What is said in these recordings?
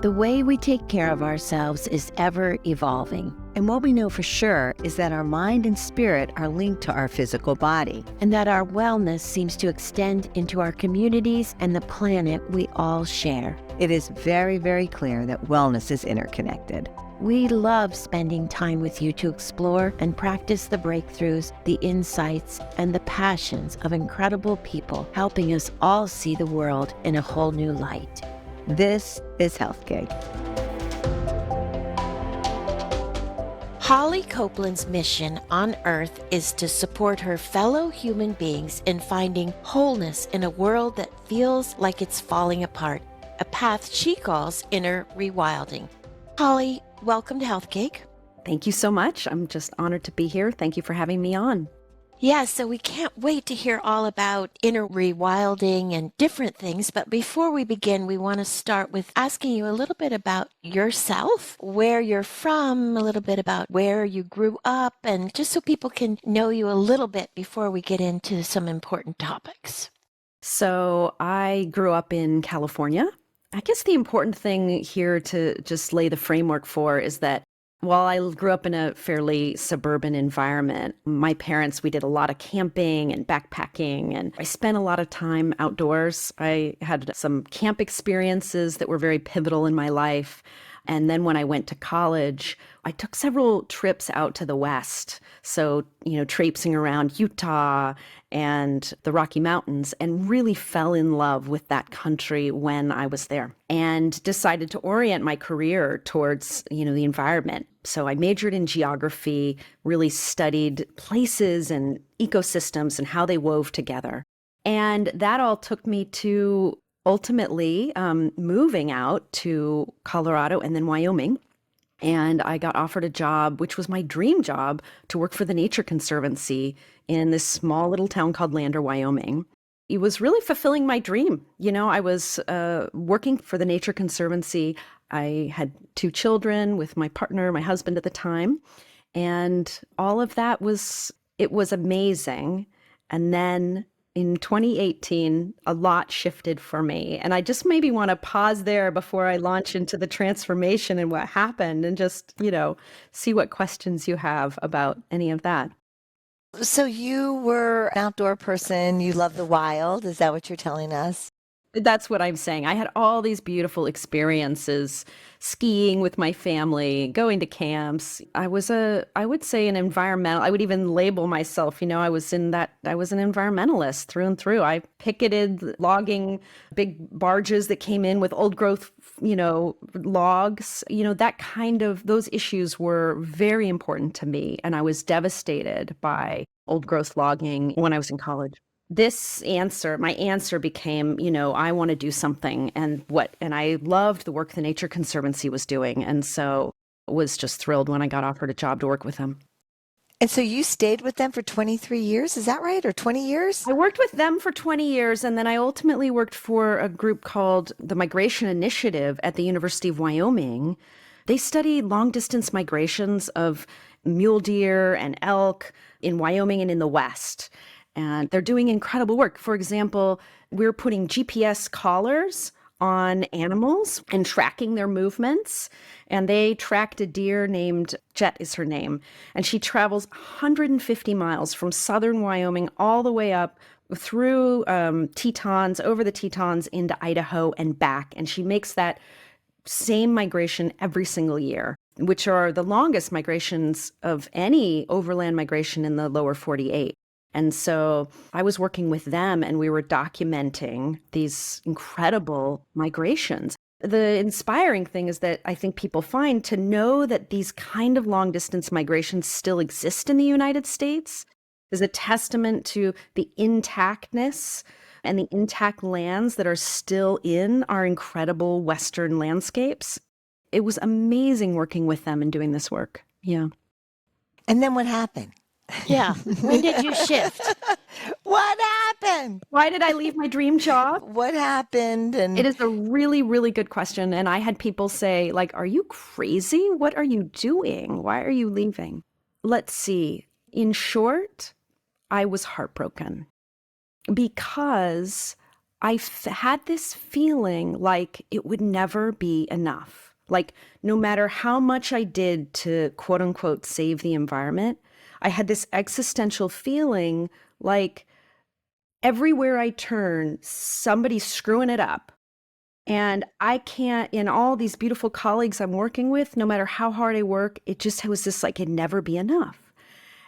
The way we take care of ourselves is ever evolving. And what we know for sure is that our mind and spirit are linked to our physical body, and that our wellness seems to extend into our communities and the planet we all share. It is very, very clear that wellness is interconnected. We love spending time with you to explore and practice the breakthroughs, the insights, and the passions of incredible people helping us all see the world in a whole new light. This is Health Gig. Holly Copeland's mission on Earth is to support her fellow human beings in finding wholeness in a world that feels like it's falling apart, a path she calls inner rewilding. Holly, welcome to Health Gig. Thank you so much. I'm just honored to be here. Thank you for having me on. Yeah, so we can't wait to hear all about inner rewilding and different things. But before we begin, we want to start with asking you a little bit about yourself, where you're from, a little bit about where you grew up, and just so people can know you a little bit before we get into some important topics. So I grew up in California. I guess the important thing here to just lay the framework for is that while I grew up in a fairly suburban environment, my parents, we did a lot of camping and backpacking, and I spent a lot of time outdoors. I had some camp experiences that were very pivotal in my life. And then when I went to college, I took several trips out to the West. So, traipsing around Utah and the Rocky Mountains, and really fell in love with that country when I was there and decided to orient my career towards, the environment. So I majored in geography, really studied places and ecosystems and how they wove together. And that all took me to ultimately moving out to Colorado and then Wyoming. And I got offered a job, which was my dream job, to work for the Nature Conservancy in this small little town called Lander, Wyoming. It was really fulfilling my dream. I was working for the Nature Conservancy. I had 2 children with my partner, my husband at the time. And all of that was amazing. And then in 2018, a lot shifted for me. And I just maybe want to pause there before I launch into the transformation and what happened and just, see what questions you have about any of that. So you were an outdoor person. You love the wild. Is that what you're telling us? That's what I'm saying. I had all these beautiful experiences, skiing with my family, going to camps. I would say an environmental, I would even label myself, I was an environmentalist through and through. I picketed logging big barges that came in with old growth, logs, those issues were very important to me. And I was devastated by old growth logging when I was in college. My answer became, I want to do something, and I loved the work the Nature Conservancy was doing. And so was just thrilled when I got offered a job to work with them. And so you stayed with them for 23 years, is that right? Or 20 years? I worked with them for 20 years, and then I ultimately worked for a group called the Migration Initiative at the University of Wyoming. They study long-distance migrations of mule deer and elk in Wyoming and in the West. And they're doing incredible work. For example, we're putting GPS collars on animals and tracking their movements. And they tracked a deer named Jet is her name. And she travels 150 miles from southern Wyoming all the way up through Tetons, over the Tetons into Idaho and back. And she makes that same migration every single year, which are the longest migrations of any overland migration in the lower 48. And so I was working with them and we were documenting these incredible migrations. The inspiring thing is that I think people find to know that these kind of long distance migrations still exist in the United States is a testament to the intactness and the intact lands that are still in our incredible Western landscapes. It was amazing working with them and doing this work. Yeah. And then what happened? Yeah. When did you shift? What happened? Why did I leave my dream job? What happened? And it is a really, really good question. And I had people say, are you crazy? What are you doing? Why are you leaving? Let's see. In short, I was heartbroken because had this feeling like it would never be enough. Like, no matter how much I did to quote unquote save the environment, I had this existential feeling like everywhere I turn, somebody's screwing it up. And I can't, in all these beautiful colleagues I'm working with, no matter how hard I work, it just was this like, it'd never be enough.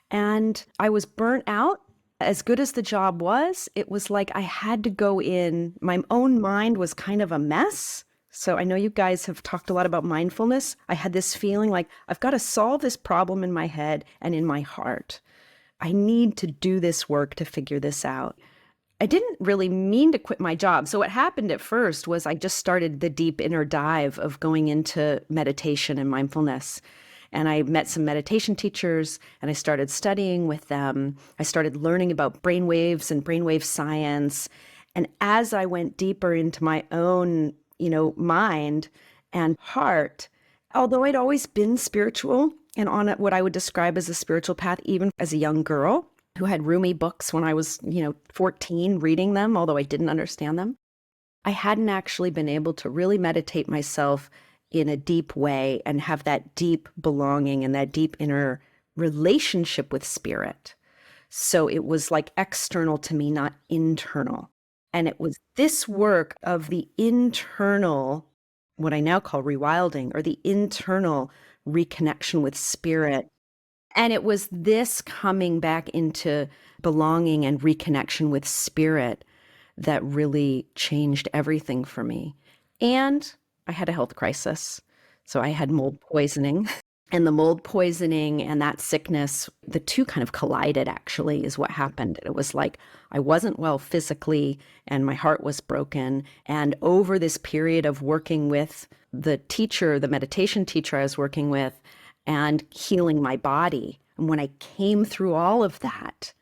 And I was burnt out. As good as the job was, it was like I had to go in. My own mind was kind of a mess. So I know you guys have talked a lot about mindfulness. I had this feeling like I've got to solve this problem in my head and in my heart. I need to do this work to figure this out. I didn't really mean to quit my job. So what happened at first was I just started the deep inner dive of going into meditation and mindfulness. And I met some meditation teachers and I started studying with them. I started learning about brainwaves and brainwave science. And as I went deeper into my own, mind and heart, although I'd always been spiritual and on what I would describe as a spiritual path, even as a young girl who had Rumi books when I was, 14, reading them, although I didn't understand them, I hadn't actually been able to really meditate myself in a deep way and have that deep belonging and that deep inner relationship with spirit. So it was like external to me, not internal. And it was this work of the internal, what I now call rewilding, or the internal reconnection with spirit. And it was this coming back into belonging and reconnection with spirit that really changed everything for me. And I had a health crisis. So I had mold poisoning. And the mold poisoning and that sickness, the two kind of collided, actually, is what happened. It was like I wasn't well physically and my heart was broken. And over this period of working with the teacher, the meditation teacher I was working with, and healing my body, and when I came through all of that,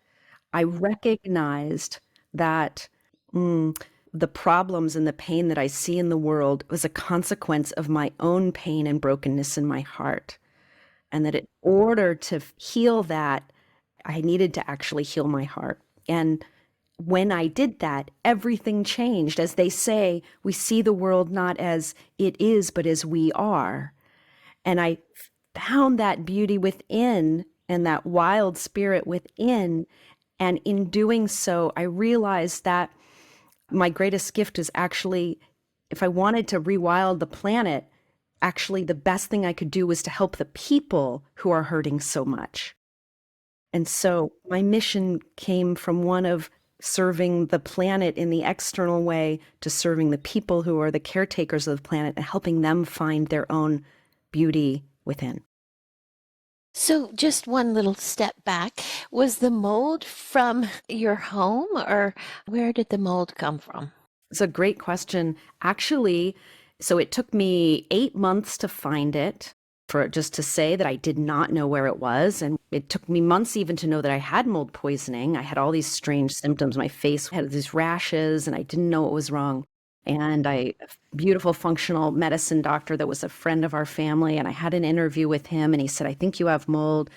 I recognized that the problems and the pain that I see in the world was a consequence of my own pain and brokenness in my heart. And that in order to heal that, I needed to actually heal my heart. And when I did that, everything changed. As they say, we see the world not as it is, but as we are. And I found that beauty within and that wild spirit within. And in doing so, I realized that my greatest gift is actually, if I wanted to rewild the planet, actually the best thing I could do was to help the people who are hurting so much. And so my mission came from one of serving the planet in the external way to serving the people who are the caretakers of the planet and helping them find their own beauty within. So just one little step back. Was the mold from your home, or where did the mold come from? It's a great question. Actually, so it took me 8 months to find it, for just to say that I did not know where it was. And it took me months even to know that I had mold poisoning. I had all these strange symptoms. My face had these rashes and I didn't know what was wrong. And a beautiful functional medicine doctor that was a friend of our family. And I had an interview with him and he said, I think you have mold.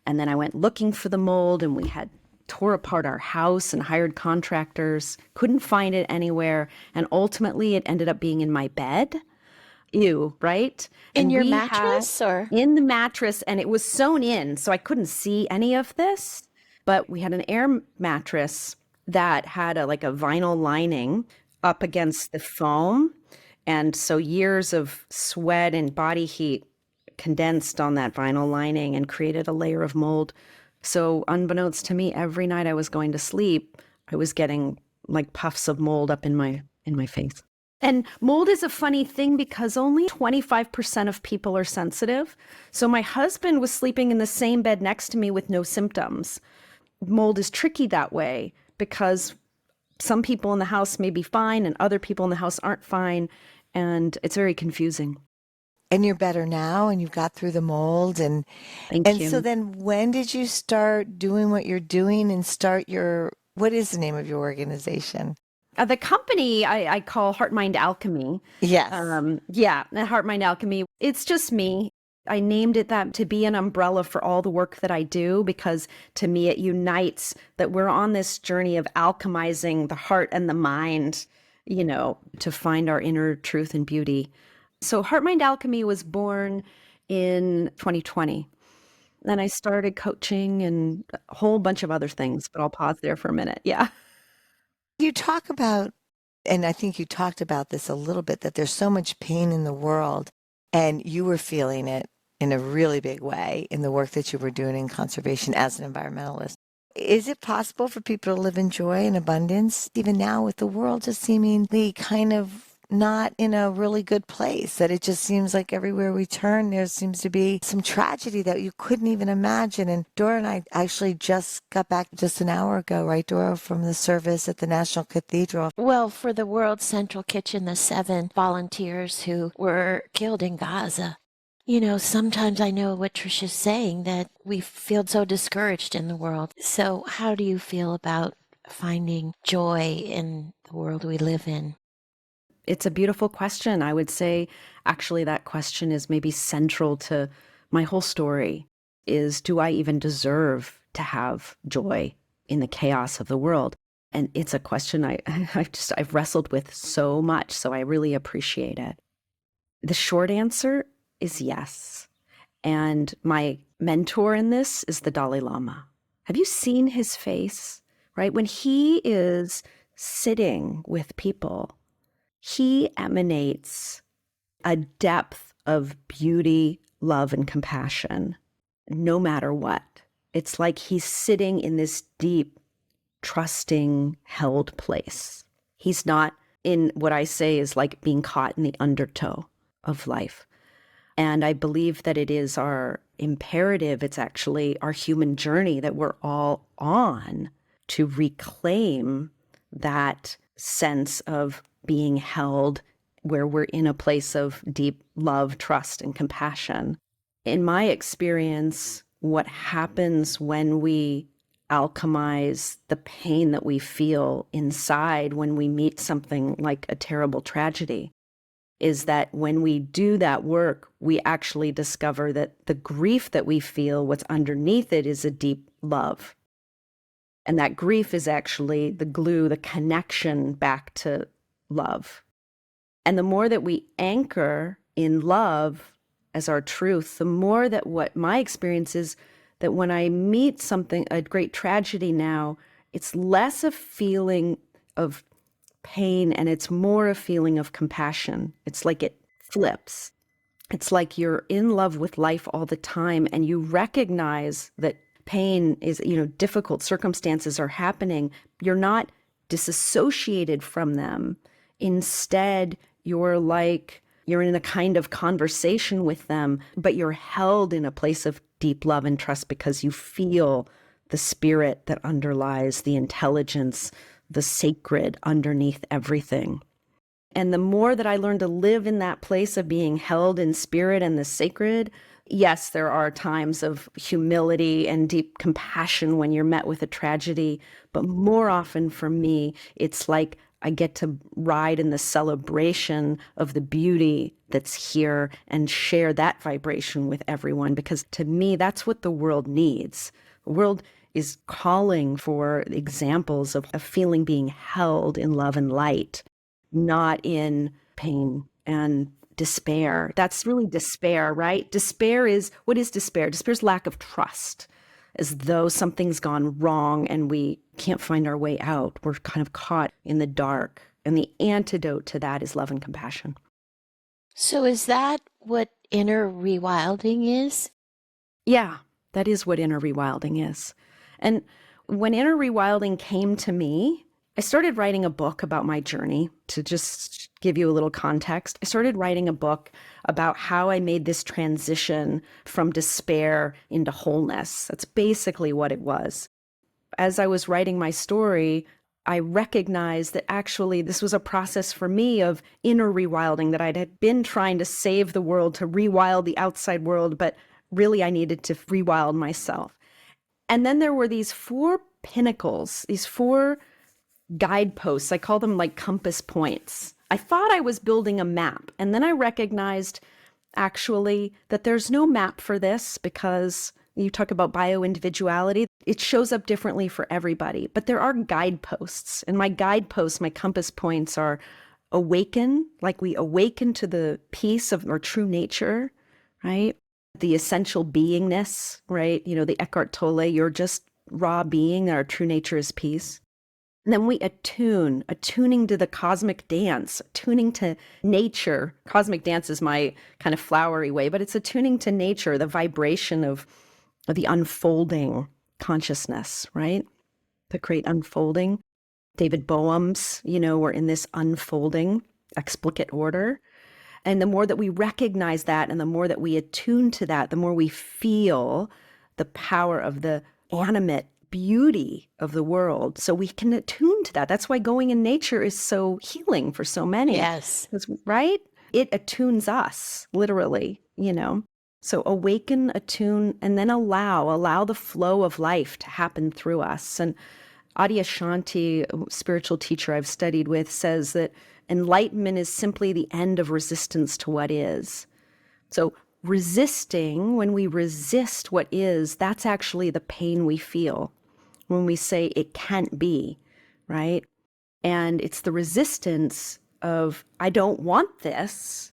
And then I went looking for the mold and we had tore apart our house and hired contractors, couldn't find it anywhere. And ultimately it ended up being in my bed. Ew, right? In And your we mattress, had- or? In the mattress, and it was sewn in, so I couldn't see any of this. But we had an air mattress that had like a vinyl lining up against the foam. And so years of sweat and body heat condensed on that vinyl lining and created a layer of mold. So unbeknownst to me, every night I was going to sleep, I was getting like puffs of mold up in my face. And mold is a funny thing because only 25% of people are sensitive. So my husband was sleeping in the same bed next to me with no symptoms. Mold is tricky that way because some people in the house may be fine and other people in the house aren't fine. And it's very confusing. And you're better now and you've got through the mold. And Thank you. so then when did you start doing what you're doing and start what is the name of your organization? The company I call HeartMind Alchemy. Yes. HeartMind Alchemy. It's just me. I named it that to be an umbrella for all the work that I do, because to me it unites that we're on this journey of alchemizing the heart and the mind to find our inner truth and beauty. So HeartMind Alchemy was born in 2020. Then I started coaching and a whole bunch of other things, but I'll pause there for a minute. Yeah. You talk about, and I think you talked about this a little bit, that there's so much pain in the world, and you were feeling it in a really big way in the work that you were doing in conservation as an environmentalist. Is it possible for people to live in joy and abundance, even now with the world just seemingly kind of not in a really good place, that it just seems like everywhere we turn, there seems to be some tragedy that you couldn't even imagine? And Doro and I actually just got back just an hour ago, right, Doro, from the service at the National Cathedral. Well, for the World Central Kitchen, the 7 volunteers who were killed in Gaza. Sometimes I know what Tricia's saying, that we feel so discouraged in the world. So how do you feel about finding joy in the world we live in? It's a beautiful question. I would say, actually, that question is maybe central to my whole story, is, do I even deserve to have joy in the chaos of the world? And it's a question I've wrestled with so much, so I really appreciate it. The short answer is yes. And my mentor in this is the Dalai Lama. Have you seen his face, right? When he is sitting with people, he emanates a depth of beauty, love, and compassion, no matter what. It's like he's sitting in this deep, trusting, held place. He's not in what I say is like being caught in the undertow of life. And I believe that it is our imperative, it's actually our human journey that we're all on, to reclaim that sense of being held, where we're in a place of deep love, trust, and compassion. In my experience, what happens when we alchemize the pain that we feel inside when we meet something like a terrible tragedy is that when we do that work, we actually discover that the grief that we feel, what's underneath it, is a deep love. And that grief is actually the glue, the connection back to love. And the more that we anchor in love as our truth, the more that what my experience is, that when I meet something, a great tragedy now, it's less a feeling of pain and it's more a feeling of compassion. It's like it flips. It's like you're in love with life all the time and you recognize that pain is, difficult circumstances are happening. You're not disassociated from them. Instead, you're in a kind of conversation with them, but you're held in a place of deep love and trust because you feel the spirit that underlies the intelligence, the sacred underneath everything. And the more that I learn to live in that place of being held in spirit and the sacred, yes, there are times of humility and deep compassion when you're met with a tragedy, but more often for me, it's like I get to ride in the celebration of the beauty that's here and share that vibration with everyone, because to me, that's what the world needs. The world is calling for examples of a feeling being held in love and light, not in pain and despair. That's really despair, right? What is despair? Despair is lack of trust, as though something's gone wrong and we can't find our way out. We're kind of caught in the dark. And the antidote to that is love and compassion. So is that what inner rewilding is? Yeah, that is what inner rewilding is. And when inner rewilding came to me, I started writing a book about my journey. To just give you a little context, I started writing a book about how I made this transition from despair into wholeness. That's basically what it was. As I was writing my story, I recognized that actually this was a process for me of inner rewilding, that I had been trying to save the world, to rewild the outside world, but really I needed to rewild myself. And then there were these 4 pinnacles, these 4 guideposts. I call them like compass points. I thought I was building a map. And then I recognized actually that there's no map for this, because You talk about bio-individuality. It shows up differently for everybody, but there are guideposts. And my guideposts, my compass points are awaken, like we awaken to the peace of our true nature, right? The essential beingness, right? The Eckhart Tolle, you're just raw being, our true nature is peace. And then we attuning to the cosmic dance, attuning to nature. Cosmic dance is my kind of flowery way, but it's attuning to nature, the vibration of the unfolding consciousness, right? The great unfolding. David Boehm's, we're in this unfolding explicate order. And the more that we recognize that and the more that we attune to that, the more we feel the power of the animate beauty of the world. So we can attune to that. That's why going in nature is so healing for so many. Yes. Right? It attunes us, literally, So awaken, attune, and then allow the flow of life to happen through us. And Adyashanti, a spiritual teacher I've studied with, says that enlightenment is simply the end of resistance to what is. So resisting, when we resist what is, that's actually the pain we feel when we say it can't be, right? And it's the resistance of, I don't want this,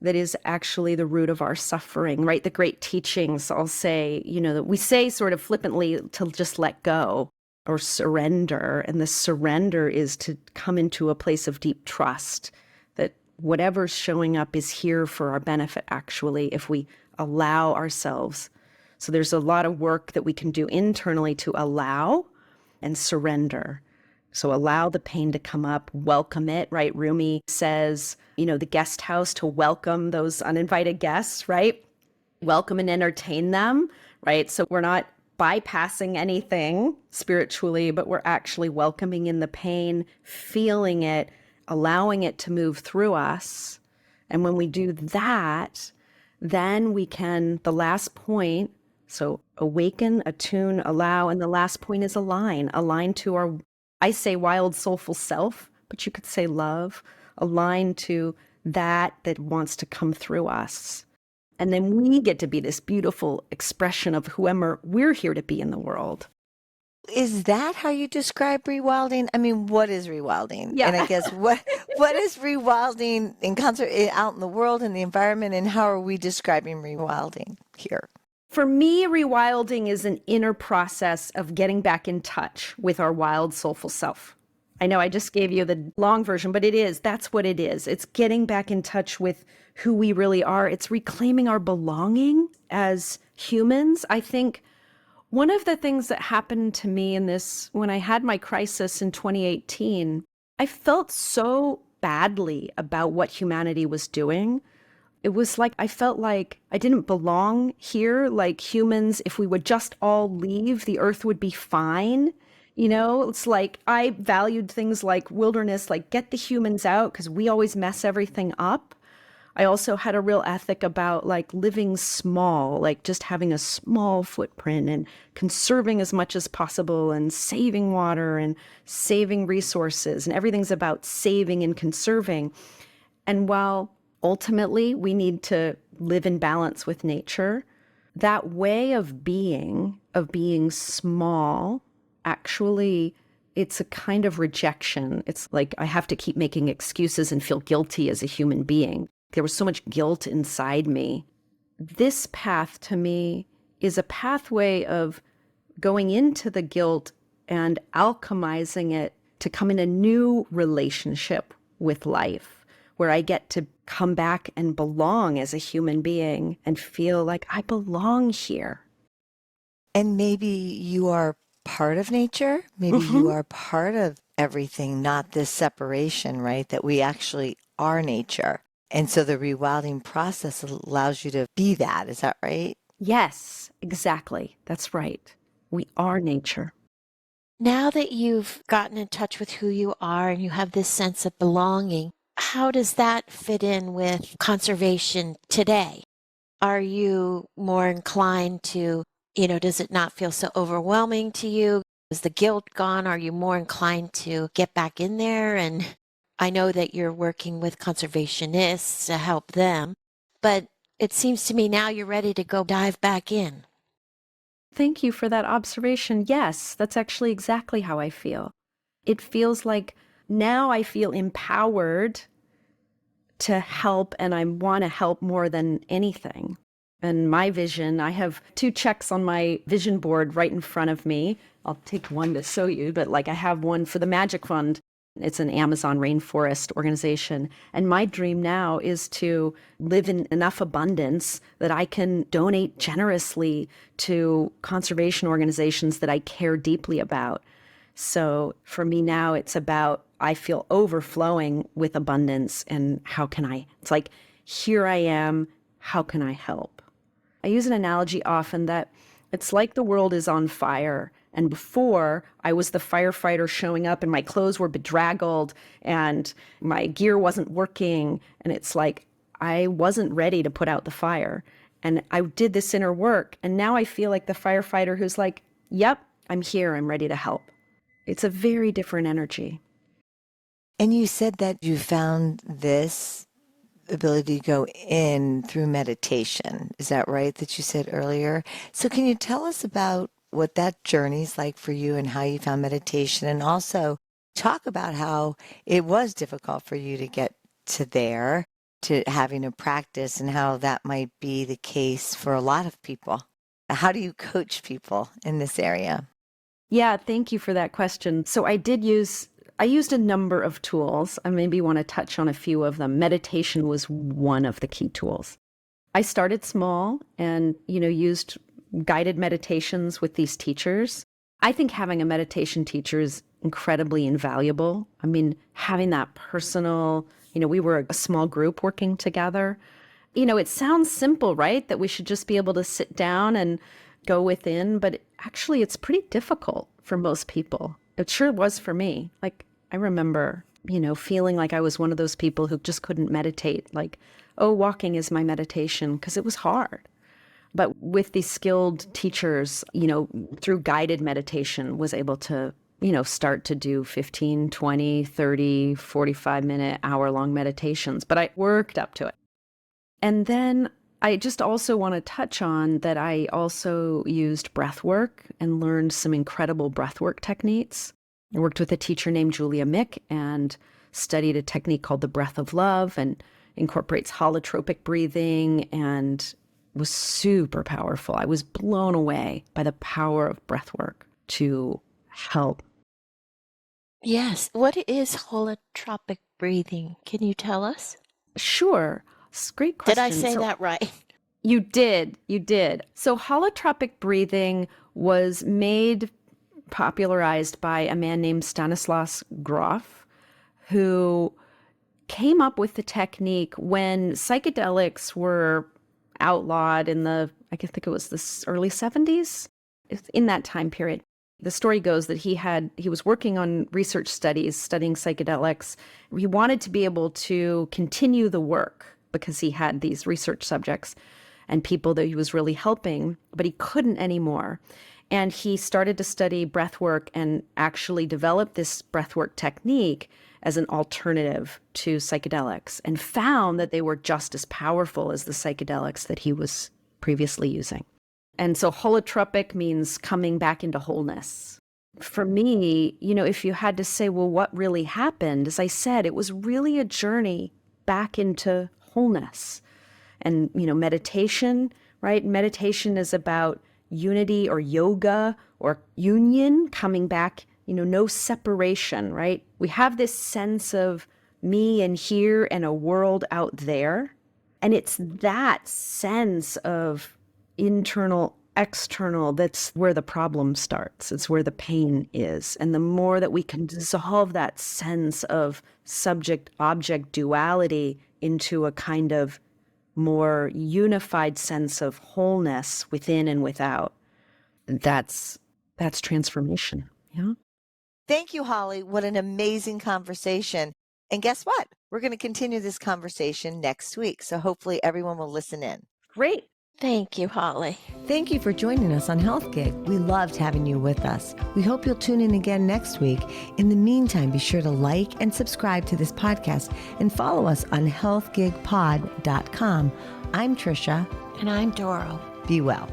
that is actually the root of our suffering, right? The great teachings, I'll say, that we say sort of flippantly to just let go or surrender. And the surrender is to come into a place of deep trust that whatever's showing up is here for our benefit, actually, if we allow ourselves. So there's a lot of work that we can do internally to allow and surrender. So allow the pain to come up, welcome it, right? Rumi says, the guest house, to welcome those uninvited guests, right? Welcome and entertain them, right? So we're not bypassing anything spiritually, but we're actually welcoming in the pain, feeling it, allowing it to move through us. And when we do that, then we can, the last point, so awaken, attune, allow, and the last point is align to our, I say wild, soulful self, but you could say love, align to that wants to come through us. And then we get to be this beautiful expression of whoever we're here to be in the world. Is that how you describe rewilding? I mean, what is rewilding? Yeah. And I guess what is rewilding in concert out in the world in the environment, and how are we describing rewilding here? For me, rewilding is an inner process of getting back in touch with our wild, soulful self. I know I just gave you the long version, but that's what it is. It's getting back in touch with who we really are. It's reclaiming our belonging as humans. I think one of the things that happened to me in this, when I had my crisis in 2018, I felt so badly about what humanity was doing. It was like, I felt like I didn't belong here. Like humans, if we would just all leave, the earth would be fine. It's like I valued things like wilderness, like get the humans out because we always mess everything up. I also had a real ethic about like living small, like just having a small footprint and conserving as much as possible and saving water and saving resources. And everything's about saving and conserving. And while ultimately we need to live in balance with nature, that way of being small, actually, it's a kind of rejection. It's like I have to keep making excuses and feel guilty as a human being. There was so much guilt inside me. This path to me is a pathway of going into the guilt and alchemizing it to come in a new relationship with life, where I get to come back and belong as a human being and feel like I belong here. And maybe you are part of nature. Maybe you are part of everything, not this separation, right? That we actually are nature. And so the rewilding process allows you to be that. Is that right? Yes, exactly. That's right. We are nature. Now that you've gotten in touch with who you are and you have this sense of belonging, how does that fit in with conservation today? Are you more inclined to, does it not feel so overwhelming to you? Is the guilt gone? Are you more inclined to get back in there? And I know that you're working with conservationists to help them, but it seems to me now you're ready to go dive back in. Thank you for that observation. Yes, that's actually exactly how I feel. It feels like now I feel empowered to help, and I want to help more than anything. And my vision, I have 2 checks on my vision board right in front of me. I'll take one to show you, but like I have one for the Magic Fund. It's an Amazon rainforest organization. And my dream now is to live in enough abundance that I can donate generously to conservation organizations that I care deeply about. So for me now, it's about, I feel overflowing with abundance. And how can it's like, here I am, how can I help? I use an analogy often that it's like the world is on fire. And before, I was the firefighter showing up and my clothes were bedraggled and my gear wasn't working. And it's like I wasn't ready to put out the fire. And I did this inner work. And now I feel like the firefighter who's like, yep, I'm here. I'm ready to help. It's a very different energy. And you said that you found this ability to go in through meditation. Is that right, that you said earlier? So can you tell us about what that journey is like for you and how you found meditation, and also talk about how it was difficult for you to get to there, to having a practice, and how that might be the case for a lot of people. How do you coach people in this area? Yeah, thank you for that question. So I used a number of tools. I maybe want to touch on a few of them. Meditation was one of the key tools. I started small and, used guided meditations with these teachers. I think having a meditation teacher is incredibly invaluable. I mean, having that personal, we were a small group working together. It sounds simple, right? That we should just be able to sit down and go within, but actually it's pretty difficult for most people. It sure was for me. Like, I remember, feeling like I was one of those people who just couldn't meditate. Like, oh, walking is my meditation, because it was hard. But with these skilled teachers, through guided meditation, was able to, start to do 15, 20, 30, 45-minute, hour-long meditations. But I worked up to it. And then I just also want to touch on that I also used breathwork and learned some incredible breathwork techniques. I worked with a teacher named Julia Mick and studied a technique called the breath of love, and incorporates holotropic breathing, and was super powerful. I was blown away by the power of breathwork to help. Yes. What is holotropic breathing? Can you tell us? Sure. It's a great question. Did I say that right? You did. So holotropic breathing was popularized by a man named Stanislaus Grof, who came up with the technique when psychedelics were outlawed in I think it was the early 70s, in that time period. The story goes that he was working on research studies, studying psychedelics. He wanted to be able to continue the work because he had these research subjects and people that he was really helping, but he couldn't anymore. And he started to study breathwork and actually developed this breathwork technique as an alternative to psychedelics, and found that they were just as powerful as the psychedelics that he was previously using. And so holotropic means coming back into wholeness. For me, if you had to say, well, what really happened? As I said, it was really a journey back into wholeness. And, meditation, right? Meditation is about unity or yoga or union, coming back, no separation, right? We have this sense of me and here and a world out there. And it's that sense of internal, external, that's where the problem starts. It's where the pain is. And the more that we can dissolve that sense of subject-object duality into a kind of more unified sense of wholeness within and without, that's transformation. Yeah. Thank you, Holly. What an amazing conversation. And guess what? We're going to continue this conversation next week. So hopefully everyone will listen in. Great. Thank you, Holly. Thank you for joining us on Health Gig. We loved having you with us. We hope you'll tune in again next week. In the meantime, be sure to like and subscribe to this podcast and follow us on healthgigpod.com. I'm Tricia. And I'm Doro. Be well.